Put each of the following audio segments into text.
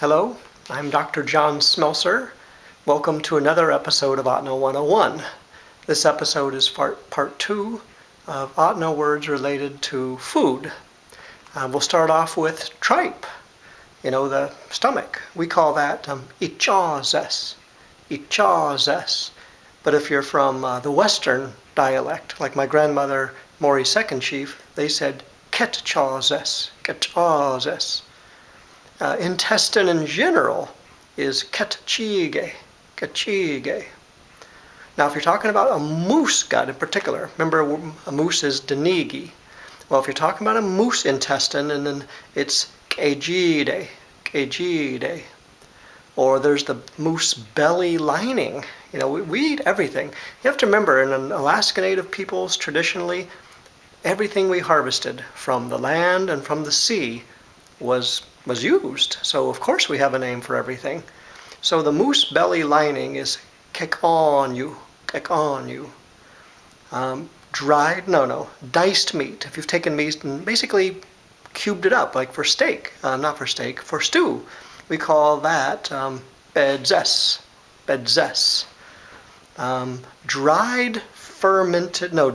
Hello, I'm Dr. John Smelser. Welcome to another episode of Ahtna 101. This episode is part 2 of Ahtna words related to food. We'll start off with tripe, the stomach. We call that ichazes, ichazes. But if you're from the Western dialect, like my grandmother, Maury's second chief, they said ketchazes, ketchazes. Intestine in general is ketchige, ketchige. Now, if you're talking about a moose gut in particular, remember a moose is denigi. Well, if you're talking about a moose intestine, and then it's kejide, kejide. Or there's the moose belly lining. We eat everything. You have to remember, in Alaska Native peoples, traditionally, everything we harvested from the land and from the sea was used. So of course we have a name for everything. So the moose belly lining is kekonyu, kekonyu. Diced meat. If you've taken meat and basically cubed it up, like for steak, not for steak, for stew, we call that bedzes, bedzes.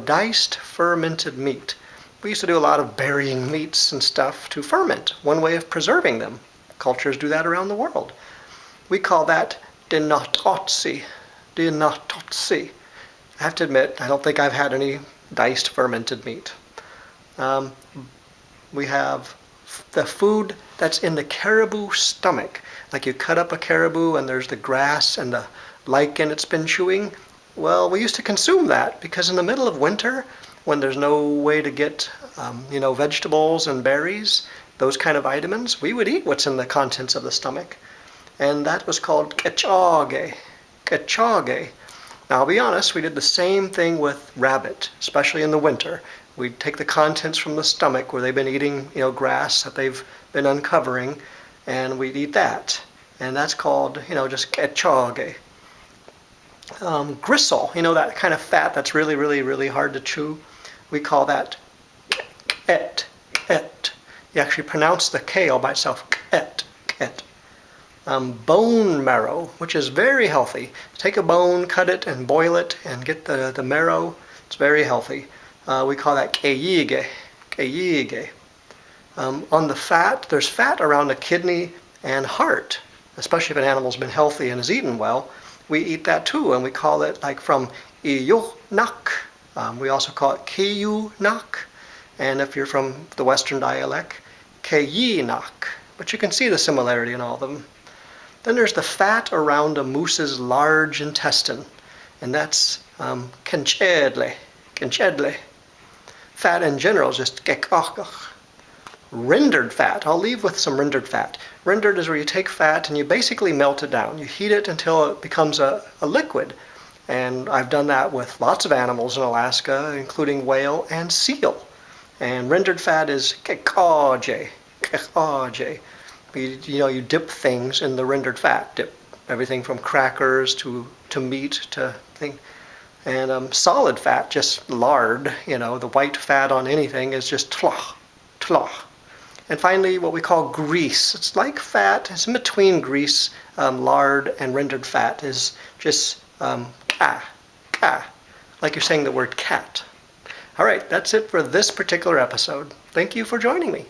Diced fermented meat. We used to do a lot of burying meats and stuff to ferment. One way of preserving them. Cultures do that around the world. We call that dinatotsi, dinatotsi. I have to admit, I don't think I've had any diced fermented meat. We have the food that's in the caribou stomach. Like you cut up a caribou and there's the grass and the lichen it's been chewing. Well, we used to consume that because in the middle of winter, when there's no way to get, vegetables and berries, those kind of vitamins, we would eat what's in the contents of the stomach. And that was called kechage, kechage. Now, I'll be honest, we did the same thing with rabbit, especially in the winter. We'd take the contents from the stomach where they've been eating, grass that they've been uncovering, and we'd eat that. And that's called, just kechage. Gristle, that kind of fat that's really, really, really hard to chew. We call that ket, ket. You actually pronounce the K all by itself, ket, ket. Bone marrow, which is very healthy. Take a bone, cut it, and boil it, and get the marrow. It's very healthy. We call that keyige, keyige. On the fat, there's fat around the kidney and heart, especially if an animal's been healthy and is eaten well. We eat that too, and we call it like from iyunak. We also call it keyunak. And if you're from the Western dialect, keyinak. But you can see the similarity in all of them. Then there's the fat around a moose's large intestine, and that's kenchedle, kenchedle. Fat in general is just gekachach. Rendered fat. I'll leave with some rendered fat. Rendered is where you take fat and you basically melt it down. You heat it until it becomes a liquid. And I've done that with lots of animals in Alaska, including whale and seal. And rendered fat is kekaje, kekaje. You dip things in the rendered fat. Dip everything from crackers to meat to thing. And solid fat, just lard, the white fat on anything is just tlach, tlach. And finally, what we call grease. It's like fat. It's in between grease, lard, and rendered fat is just ka, ka, like you're saying the word cat. All right, that's it for this particular episode. Thank you for joining me.